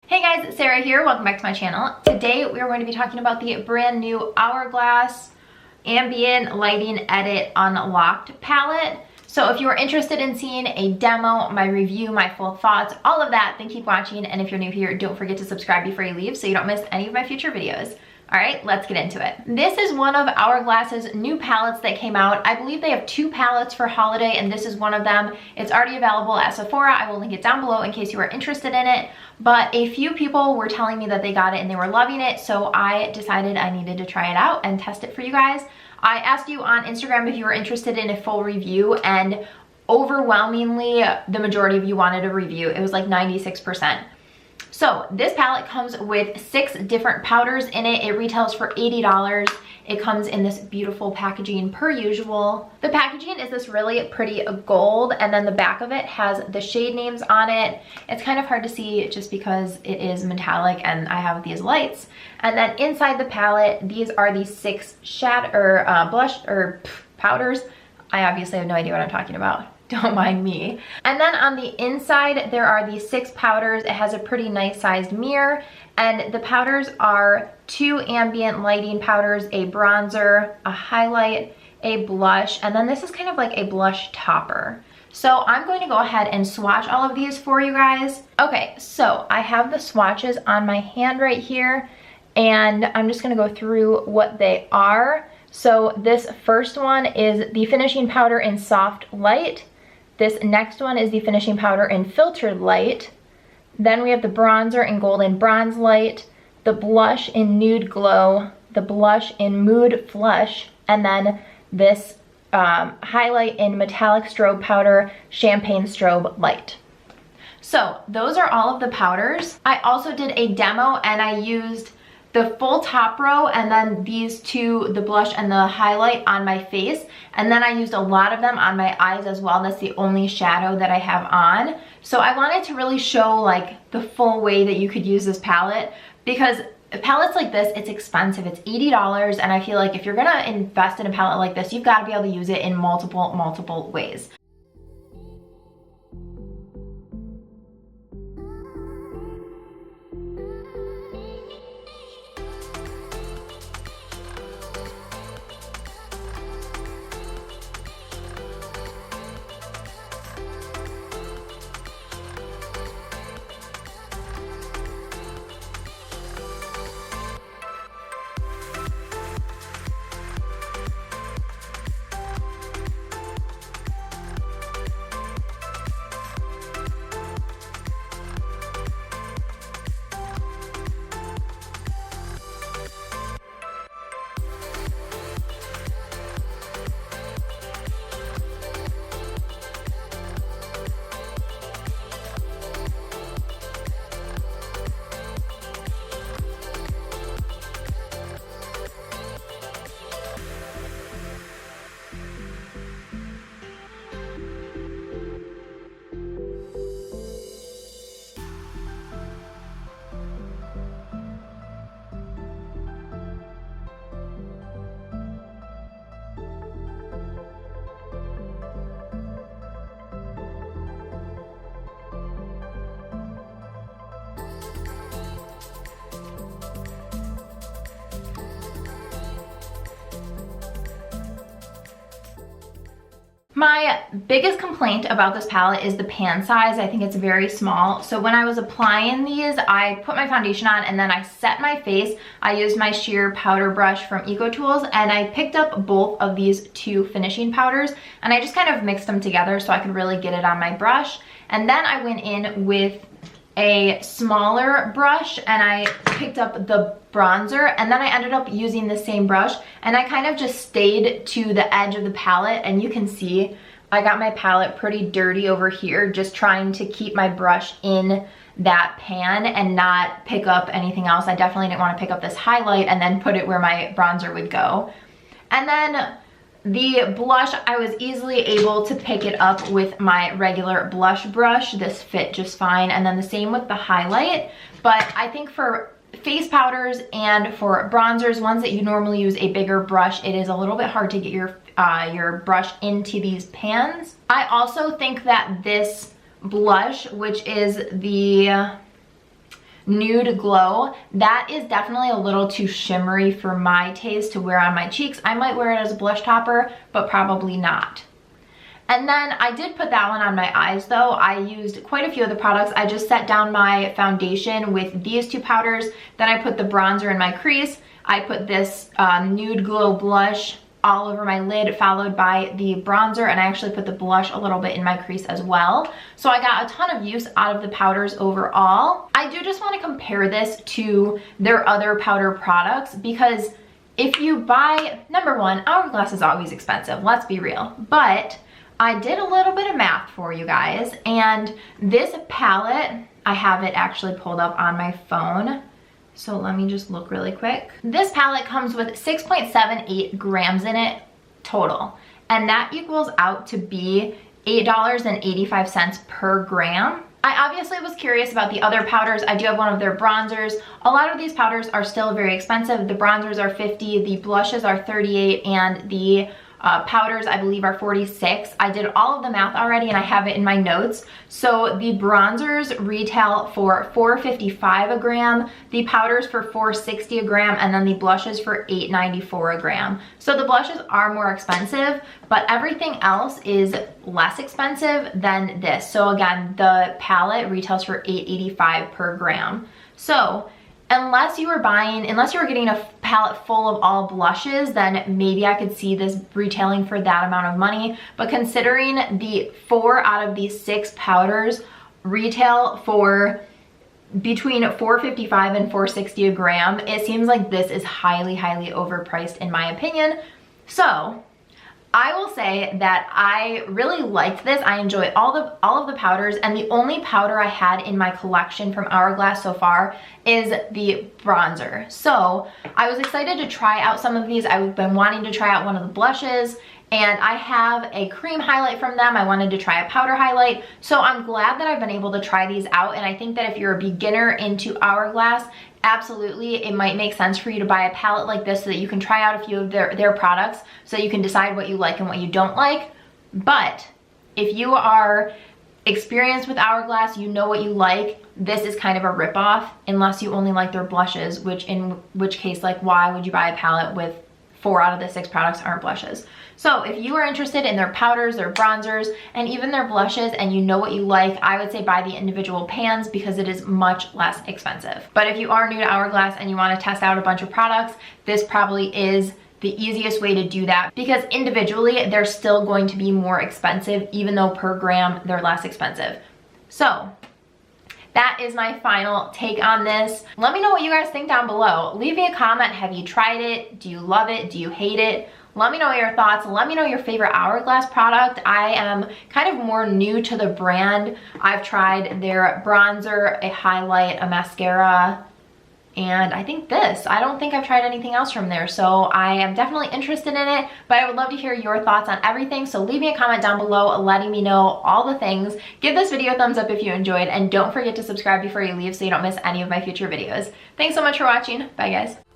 Hey guys, Sarah here. Welcome back to my channel. Today we are going to be talking about the brand new Hourglass Ambient Lighting Edit Unlocked palette. So if you are interested in seeing a demo, my review, my full thoughts, all of that, then keep watching. And if you're new here, don't forget to subscribe before you leave so you don't miss any of my future videos. All right, let's get into it. This is one of Hourglass's new palettes that came out. I believe they have 2 palettes for holiday and this is one of them. It's already available at Sephora. I will link it down below in case you are interested in it. But a few people were telling me that they got it and they were loving it, so I decided I needed to try it out and test it for you guys. I asked you on Instagram if you were interested in a full review, and overwhelmingly the majority of you wanted a review. It was like 96%. So this palette comes with 6 different powders in it. It retails for $80. It comes in this beautiful packaging per usual. The packaging is this really pretty gold, and then the back of it has the shade names on it. It's kind of hard to see just because it is metallic and I have these lights. And then inside the palette, these are the 6 powders. I obviously have no idea what I'm talking about. Don't mind me. And then on the inside, there are these 6 powders. It has a pretty nice sized mirror. And the powders are 2 ambient lighting powders, a bronzer, a highlight, a blush, and then this is kind of like a blush topper. So I'm going to go ahead and swatch all of these for you guys. Okay, so I have the swatches on my hand right here, and I'm just gonna go through what they are. So this first one is the finishing powder in Soft Light. This next one is the finishing powder in Filtered Light. Then we have the bronzer in Golden Bronze Light, the blush in Nude Glow, the blush in Mood Flush, and then this highlight in Metallic Strobe Powder, Champagne Strobe Light. So those are all of the powders. I also did a demo and I used the full top row and then these 2, the blush and the highlight, on my face, and then I used a lot of them on my eyes as well. That's the only shadow that I have on. So I wanted to really show like the full way that you could use this palette, because palettes like this, it's expensive. It's $80, and I feel like if you're gonna invest in a palette like this, you've got to be able to use it in multiple ways. My biggest complaint about this palette is the pan size. I think it's very small. So when I was applying these, I put my foundation on and then I set my face. I used my sheer powder brush from EcoTools and I picked up both of these 2 finishing powders and I just kind of mixed them together so I could really get it on my brush. And then I went in with a smaller brush and I picked up the bronzer, and then I ended up using the same brush and I kind of just stayed to the edge of the palette, and you can see I got my palette pretty dirty over here just trying to keep my brush in that pan and not pick up anything else. I definitely didn't want to pick up this highlight and then put it where my bronzer would go. And then the blush, I was easily able to pick it up with my regular blush brush. This fit just fine. And then the same with the highlight. But I think for face powders and for bronzers, ones that you normally use a bigger brush, it is a little bit hard to get your brush into these pans. I also think that this blush, which is the Nude Glow. That is definitely a little too shimmery for my taste to wear on my cheeks. I might wear it as a blush topper, but probably not. And then I did put that one on my eyes though. I used quite a few of the products. I just set down my foundation with these two powders. Then I put the bronzer in my crease. I put this Nude Glow blush all over my lid, followed by the bronzer, and I actually put the blush a little bit in my crease as well. So I got a ton of use out of the powders overall. I do just want to compare this to their other powder products because if you buy, number one, Hourglass is always expensive, let's be real, but I did a little bit of math for you guys, and this palette, I have it actually pulled up on my phone. So let me just look really quick. This palette comes with 6.78 grams in it total, and that equals out to be $8.85 per gram. I obviously was curious about the other powders. I do have one of their bronzers. A lot of these powders are still very expensive. The bronzers are $50, the blushes are $38, and the powders I believe are $46. I did all of the math already and I have it in my notes. So the bronzers retail for $4.55 a gram, the powders for $4.60 a gram, and then the blushes for $8.94 a gram. So the blushes are more expensive, but everything else is less expensive than this. So again, the palette retails for $8.85 per gram. So unless you were getting a palette full of all blushes, then maybe I could see this retailing for that amount of money. But considering the 4 out of these 6 powders retail for between $4.55 and $4.60 a gram, it seems like this is highly, highly overpriced in my opinion. So I will say that I really liked this. I enjoy all of the powders, and the only powder I had in my collection from Hourglass so far is the bronzer. So I was excited to try out some of these. I've been wanting to try out one of the blushes, and I have a cream highlight from them. I wanted to try a powder highlight. So I'm glad that I've been able to try these out, and I think that if you're a beginner into Hourglass, absolutely it might make sense for you to buy a palette like this so that you can try out a few of their products so you can decide what you like and what you don't like. But if you are experienced with Hourglass, you know what you like, this is kind of a ripoff unless you only like their blushes, in which case, like, why would you buy a palette with 4 out of the 6 products aren't blushes? So if you are interested in their powders, their bronzers, and even their blushes, and you know what you like, I would say buy the individual pans because it is much less expensive. But if you are new to Hourglass and you want to test out a bunch of products, this probably is the easiest way to do that because individually they're still going to be more expensive, even though per gram they're less expensive. So that is my final take on this. Let me know what you guys think down below. Leave me a comment. Have you tried it? Do you love it? Do you hate it? Let me know your thoughts. Let me know your favorite Hourglass product. I am kind of more new to the brand. I've tried their bronzer, a highlight, a mascara, and I think this. I don't think I've tried anything else from there, so I am definitely interested in it, but I would love to hear your thoughts on everything, so leave me a comment down below letting me know all the things. Give this video a thumbs up if you enjoyed, and don't forget to subscribe before you leave so you don't miss any of my future videos. Thanks so much for watching. Bye, guys.